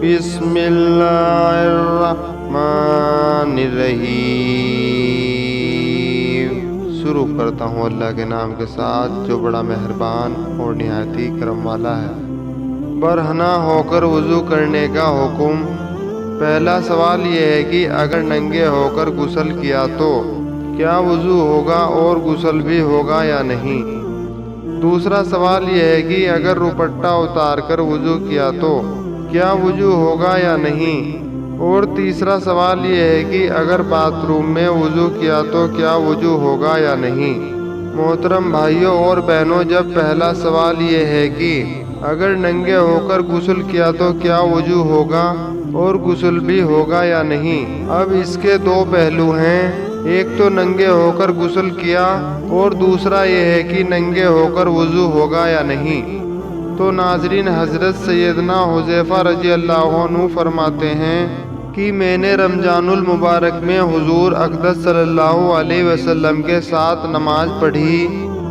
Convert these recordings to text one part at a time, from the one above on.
بسم اللہ الرحمن الرحیم۔ شروع کرتا ہوں اللہ کے نام کے ساتھ جو بڑا مہربان اور نہایت ہی کرم والا ہے۔ برہنہ ہو کر وضو کرنے کا حکم۔ پہلا سوال یہ ہے کہ اگر ننگے ہو کر غسل کیا تو کیا وضو ہوگا اور غسل بھی ہوگا یا نہیں؟ دوسرا سوال یہ ہے کہ اگر دوپٹہ اتار کر وضو کیا تو کیا وضو ہوگا یا نہیں؟ اور تیسرا سوال یہ ہے کہ اگر باتھ روم میں وضو کیا تو کیا وضو ہوگا یا نہیں؟ محترم بھائیوں اور بہنوں، جب پہلا سوال یہ ہے کہ اگر ننگے ہو کر غسل کیا تو کیا وضو ہوگا اور غسل بھی ہوگا یا نہیں، اب اس کے دو پہلو ہیں۔ ایک تو ننگے ہو کر غسل کیا اور دوسرا یہ ہے کہ ننگے ہو کر وضو ہوگا یا نہیں۔ تو ناظرین، حضرت سیدنا حذیفہ رضی اللہ عنہ فرماتے ہیں کہ میں نے رمضان المبارک میں حضور اقدس صلی اللہ علیہ وسلم کے ساتھ نماز پڑھی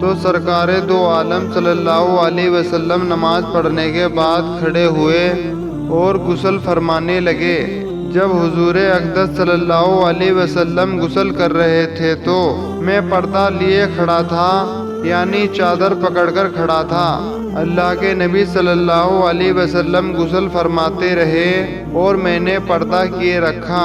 تو سرکار دو عالم صلی اللہ علیہ وسلم نماز پڑھنے کے بعد کھڑے ہوئے اور غسل فرمانے لگے۔ جب حضور اقدس صلی اللہ علیہ وسلم غسل کر رہے تھے تو میں پردہ لیے کھڑا تھا، یعنی چادر پکڑ کر کھڑا تھا۔ اللہ کے نبی صلی اللہ علیہ وسلم غسل فرماتے رہے اور میں نے پردہ کیے رکھا۔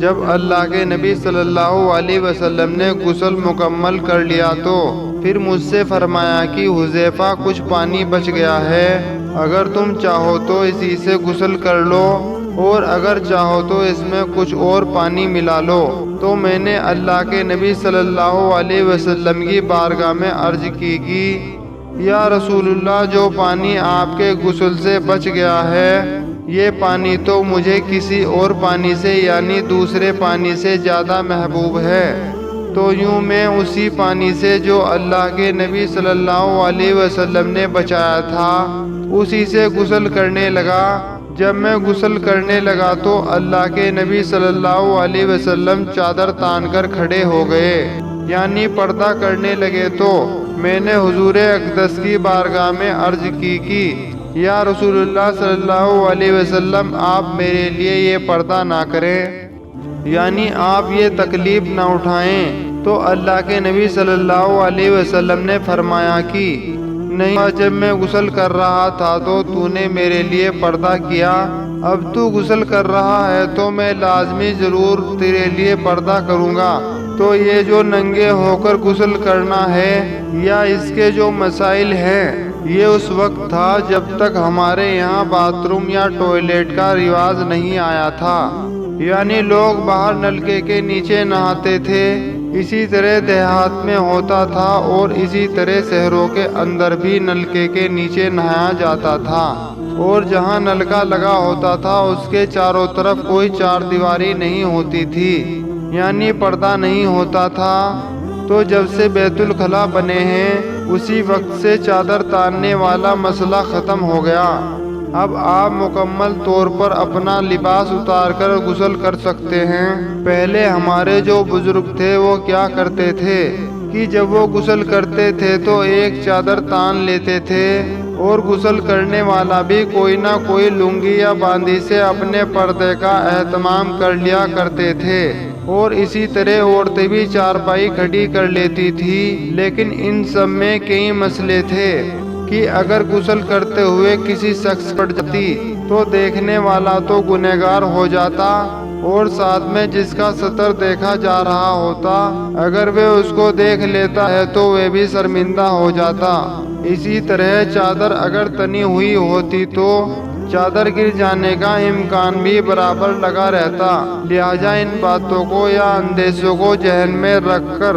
جب اللہ کے نبی صلی اللہ علیہ وسلم نے غسل مکمل کر لیا تو پھر مجھ سے فرمایا کہ حذیفہ کچھ پانی بچ گیا ہے، اگر تم چاہو تو اسی سے غسل کر لو اور اگر چاہو تو اس میں کچھ اور پانی ملا لو۔ تو میں نے اللہ کے نبی صلی اللہ علیہ وسلم کی بارگاہ میں عرض کی کہ یا رسول اللہ، جو پانی آپ کے غسل سے بچ گیا ہے یہ پانی تو مجھے کسی اور پانی سے یعنی دوسرے پانی سے زیادہ محبوب ہے۔ تو یوں میں اسی پانی سے جو اللہ کے نبی صلی اللہ علیہ وسلم نے بچایا تھا اسی سے غسل کرنے لگا۔ جب میں غسل کرنے لگا تو اللہ کے نبی صلی اللہ علیہ وسلم چادر تان کر کھڑے ہو گئے، یعنی پردہ کرنے لگے۔ تو میں نے حضور اقدس کی بارگاہ میں عرض کی کہ یا رسول اللہ صلی اللہ علیہ وسلم، آپ میرے لیے یہ پردہ نہ کریں، یعنی آپ یہ تکلیف نہ اٹھائیں۔ تو اللہ کے نبی صلی اللہ علیہ وسلم نے فرمایا کہ نہیں، جب میں غسل کر رہا تھا تو نے میرے لیے پردہ کیا، اب تو غسل کر رہا ہے تو میں لازمی ضرور تیرے لیے پردہ کروں گا۔ تو یہ جو ننگے ہو کر غسل کرنا ہے یا اس کے جو مسائل ہیں، یہ اس وقت تھا جب تک ہمارے یہاں باتھ روم یا ٹوائلٹ کا رواج نہیں آیا تھا، یعنی لوگ باہر نلکے کے نیچے نہاتے تھے۔ اسی طرح دیہات میں ہوتا تھا اور اسی طرح شہروں کے اندر بھی نلکے کے نیچے نہایا جاتا تھا، اور جہاں نلکا لگا ہوتا تھا اس کے چاروں طرف کوئی چار دیواری نہیں ہوتی تھی، یعنی پردہ نہیں ہوتا تھا۔ تو جب سے بیت الخلا بنے ہیں اسی وقت سے چادر تاننے والا مسئلہ ختم ہو گیا۔ اب آپ مکمل طور پر اپنا لباس اتار کر غسل کر سکتے ہیں۔ پہلے ہمارے جو بزرگ تھے وہ کیا کرتے تھے کہ جب وہ غسل کرتے تھے تو ایک چادر تان لیتے تھے اور غسل کرنے والا بھی کوئی نہ کوئی لنگی یا باندی سے اپنے پردے کا اہتمام کر لیا کرتے تھے، اور اسی طرح عورتیں بھی چارپائی کھڑی کر لیتی تھی۔ لیکن ان سب میں کئی مسئلے تھے کہ اگر غسل کرتے ہوئے کسی شخص پڑ جاتی تو دیکھنے والا تو گنہگار ہو جاتا، اور ساتھ میں جس کا سطر دیکھا جا رہا ہوتا اگر وہ اس کو دیکھ لیتا ہے تو وہ بھی شرمندہ ہو جاتا۔ اسی طرح چادر اگر تنی ہوئی ہوتی تو چادر گر جانے کا امکان بھی برابر لگا رہتا۔ لہٰذا ان باتوں کو یا اندیشوں کو ذہن میں رکھ کر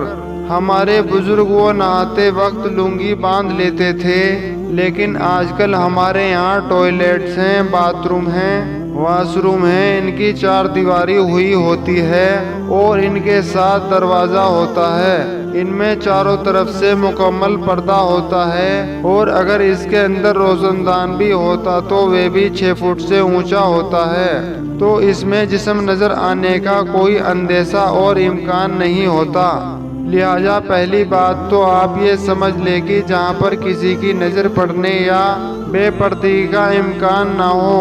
ہمارے بزرگ وہ نہاتے وقت لنگی باندھ لیتے تھے۔ لیکن آج کل ہمارے یہاں ٹوائلٹس ہیں، باتھ روم ہیں، واش روم ہیں، ان کی چار دیواری ہوئی ہوتی ہے اور ان کے ساتھ دروازہ ہوتا ہے، ان میں چاروں طرف سے مکمل پردہ ہوتا ہے، اور اگر اس کے اندر روشن دان بھی ہوتا تو وہ بھی 6 فٹ سے اونچا ہوتا ہے۔ تو اس میں جسم نظر آنے کا کوئی اندیشہ اور امکان نہیں ہوتا۔ لہٰذا پہلی بات تو آپ یہ سمجھ لیں کہ جہاں پر کسی کی نظر پڑنے یا بے پردگی کا امکان نہ ہو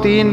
3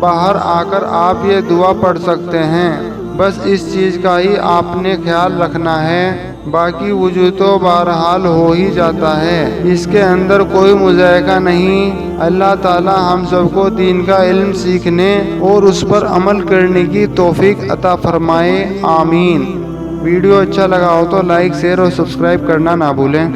باہر آ کر آپ یہ دعا پڑھ سکتے ہیں۔ بس اس چیز کا ہی آپ نے خیال رکھنا ہے، باقی وضو تو بہرحال ہو ہی جاتا ہے، اس کے اندر کوئی مضائقہ نہیں۔ اللہ تعالی ہم سب کو دین کا علم سیکھنے اور اس پر عمل کرنے کی توفیق عطا فرمائے، آمین۔ ویڈیو اچھا لگا ہو تو لائک، شیئر اور سبسکرائب کرنا نہ بھولیں۔